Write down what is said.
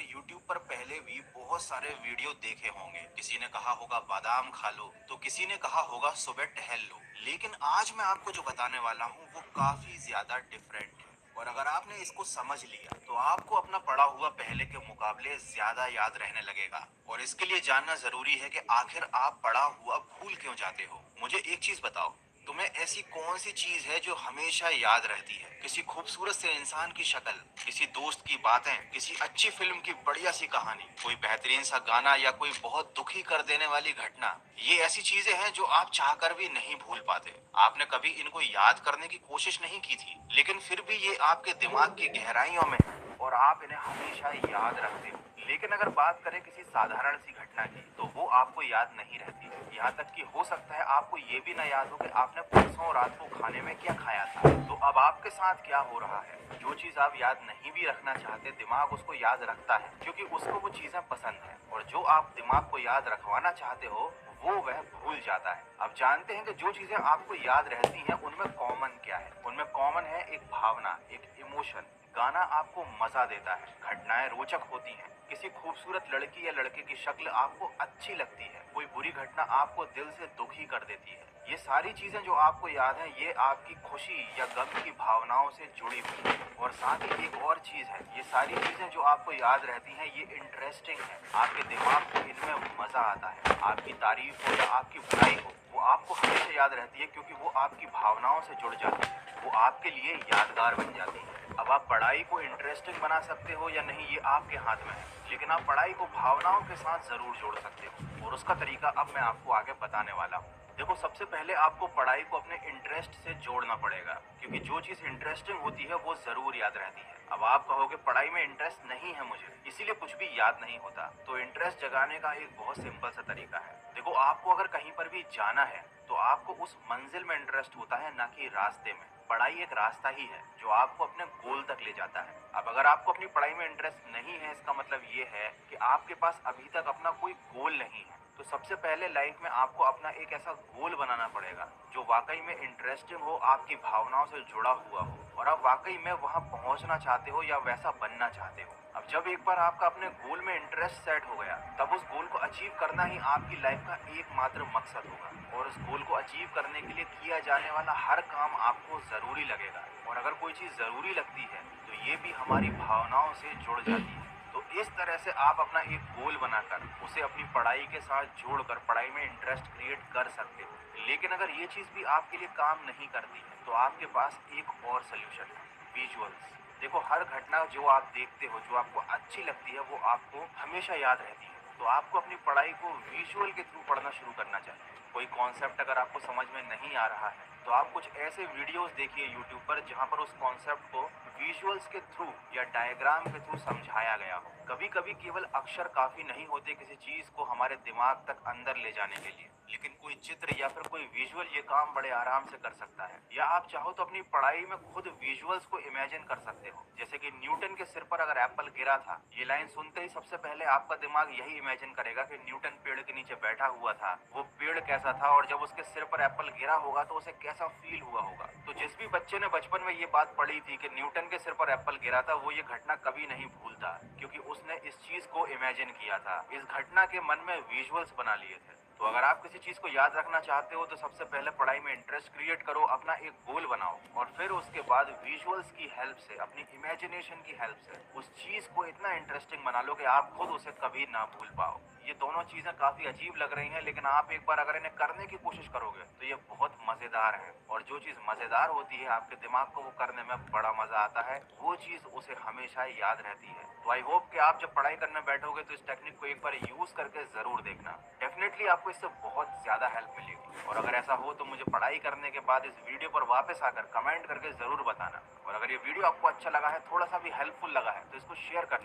YouTube पर पहले भी बहुत सारे वीडियो देखे होंगे। किसी ने कहा होगा बादाम खा लो, तो किसी ने कहा होगा सुबह टहल लो। लेकिन आज मैं आपको जो बताने वाला हूँ वो काफी ज्यादा डिफरेंट है। और अगर आपने इसको समझ लिया तो आपको अपना पढ़ा हुआ पहले के मुकाबले ज्यादा याद रहने लगेगा। और इसके लिए जानना जरूरी है कि आखिर आप पढ़ा हुआ भूल क्यों जाते हो। मुझे एक चीज बताओ, तुम्हें ऐसी कौन सी चीज है जो हमेशा याद रहती है? किसी खूबसूरत से इंसान की शक्ल, किसी दोस्त की बातें, किसी अच्छी फिल्म की बढ़िया सी कहानी, कोई बेहतरीन सा गाना या कोई बहुत दुखी कर देने वाली घटना। ये ऐसी चीजें हैं जो आप चाहकर भी नहीं भूल पाते। आपने कभी इनको याद करने की कोशिश नहीं की थी, लेकिन फिर भी ये आपके दिमाग की गहराइयों में है और आप इन्हें हमेशा याद रखते हो। लेकिन अगर बात करें किसी साधारण सी घटना की, तो वो आपको याद नहीं रहती। यहाँ तक कि हो सकता है आपको ये भी ना याद हो कि आपने परसों रात को खाने में क्या खाया था। तो अब आपके साथ क्या हो रहा है? जो चीज आप याद नहीं भी रखना चाहते, दिमाग उसको याद रखता है क्योंकि उसको वो चीजें पसंद है। और जो आप दिमाग को याद रखवाना चाहते हो वो वह भूल जाता है। अब जानते हैं कि जो चीजें आपको याद रहती हैं उनमें कॉमन क्या है? उनमें कॉमन है एक भावना, एक इमोशन। गाना आपको मजा देता है, घटनाएं रोचक होती हैं, किसी खूबसूरत लड़की या लड़के की शक्ल आपको अच्छी लगती है, कोई बुरी घटना आपको दिल से दुखी कर देती है। ये सारी चीजें जो आपको याद हैं, ये आपकी खुशी या गम की भावनाओं से जुड़ी हुई है। और साथ ही एक और चीज है, ये सारी चीजें जो आपको याद रहती हैं ये इंटरेस्टिंग है। आपके दिमाग को इनमें मजा आता है। आपकी तारीफ हो या आपकी बुराई हो, वो आपको हमेशा याद रहती है क्योंकि वो आपकी भावनाओं से जुड़ जाती है, वो आपके लिए यादगार बन जाती है। अब आप पढ़ाई को इंटरेस्टिंग बना सकते हो या नहीं ये आपके हाथ में है, लेकिन आप पढ़ाई को भावनाओं के साथ जरूर जोड़ सकते हो। और उसका तरीका अब मैं आपको आगे बताने वाला हूँ। देखो, सबसे पहले आपको पढ़ाई को अपने इंटरेस्ट से जोड़ना पड़ेगा, क्योंकि जो चीज इंटरेस्टिंग होती है वो जरूर याद रहती है। अब आप कहोगे पढ़ाई में इंटरेस्ट नहीं है मुझे, इसीलिए कुछ भी याद नहीं होता। तो इंटरेस्ट जगाने का एक बहुत सिंपल सा तरीका है। देखो, आपको अगर कहीं पर भी जाना है तो आपको उस मंजिल में इंटरेस्ट होता है, ना कि रास्ते में। पढ़ाई एक रास्ता ही है जो आपको अपने गोल तक ले जाता है। अब अगर आपको अपनी पढ़ाई में इंटरेस्ट नहीं है, इसका मतलब ये है कि आपके पास अभी तक अपना कोई गोल नहीं है। तो सबसे पहले लाइफ में आपको अपना एक ऐसा गोल बनाना पड़ेगा जो वाकई में इंटरेस्टिंग हो, आपकी भावनाओं से जुड़ा हुआ हो और आप वाकई में वहां पहुंचना चाहते हो या वैसा बनना चाहते हो। अब जब एक बार आपका अपने गोल में इंटरेस्ट सेट हो गया, तब उस गोल को अचीव करना ही आपकी लाइफ का एकमात्र मकसद होगा। और उस गोल को अचीव करने के लिए किया जाने वाला हर काम आपको जरूरी लगेगा। और अगर कोई चीज जरूरी लगती है तो ये भी हमारी भावनाओं से जुड़ जाती है। तो इस तरह से आप अपना एक गोल बनाकर उसे अपनी पढ़ाई के साथ जोड़कर पढ़ाई में इंटरेस्ट क्रिएट कर सकते हो। लेकिन अगर ये चीज भी आपके लिए काम नहीं करती है तो आपके पास एक और सोल्यूशन है, विजुअल्स। देखो, हर घटना जो आप देखते हो, जो आपको अच्छी लगती है, वो आपको हमेशा याद रहती है। तो आपको अपनी पढ़ाई को विजुअल के थ्रू पढ़ना शुरू करना चाहिए। कोई कॉन्सेप्ट अगर आपको समझ में नहीं आ रहा है तो आप कुछ ऐसे वीडियोस देखिए यूट्यूब पर जहां पर उस कॉन्सेप्ट को विजुअल्स के थ्रू या डायग्राम के थ्रू समझाया गया हो। कभी कभी केवल अक्षर काफी नहीं होते किसी चीज को हमारे दिमाग तक अंदर ले जाने के लिए, लेकिन कोई चित्र या फिर कोई विजुअल ये काम बड़े आराम से कर सकता है। या आप चाहो तो अपनी पढ़ाई में खुद विजुअल्स को इमेजिन कर सकते हो। जैसे कि न्यूटन के सिर पर अगर एप्पल गिरा था, ये लाइन सुनते ही सबसे पहले आपका दिमाग यही इमेजिन करेगा कि न्यूटन पेड़ के नीचे बैठा हुआ था, वो पेड़ कैसा था और जब उसके सिर पर एप्पल गिरा होगा तो उसे कैसा फील हुआ होगा। तो जिस भी बच्चे ने बचपन में ये बात पढ़ी थी कि न्यूटन के सिर पर एप्पल गिरा था, वो ये घटना कभी नहीं भूलता, क्योंकि उसने इस चीज को इमेजिन किया था, इस घटना के मन में विजुअल्स बना लिए थे। तो अगर आप किसी चीज को याद रखना चाहते हो तो सबसे पहले पढ़ाई में इंटरेस्ट क्रिएट करो, अपना एक गोल बनाओ और फिर उसके बाद विजुअल्स की हेल्प से, अपनी इमेजिनेशन की हेल्प से उस चीज को इतना इंटरेस्टिंग बना लो कि आप खुद उसे कभी ना भूल पाओ। ये दोनों चीजें काफी अजीब लग रही हैं, लेकिन आप एक बार अगर इन्हें करने की कोशिश करोगे तो ये बहुत मजेदार है। और जो चीज मजेदार होती है, आपके दिमाग को वो करने में बड़ा मजा आता है, वो चीज उसे हमेशा याद रहती है। तो आई होप कि आप जब पढ़ाई करने बैठोगे तो इस टेक्निक को एक बार यूज करके जरूर देखना। डेफिनेटली आपको इससे बहुत ज्यादा हेल्प मिलेगी। और अगर ऐसा हो तो मुझे पढ़ाई करने के बाद इस वीडियो पर वापस आकर कमेंट करके जरूर बताना। और अगर ये वीडियो आपको अच्छा लगा है, थोड़ा सा भी हेल्पफुल लगा है, तो इसको शेयर करना।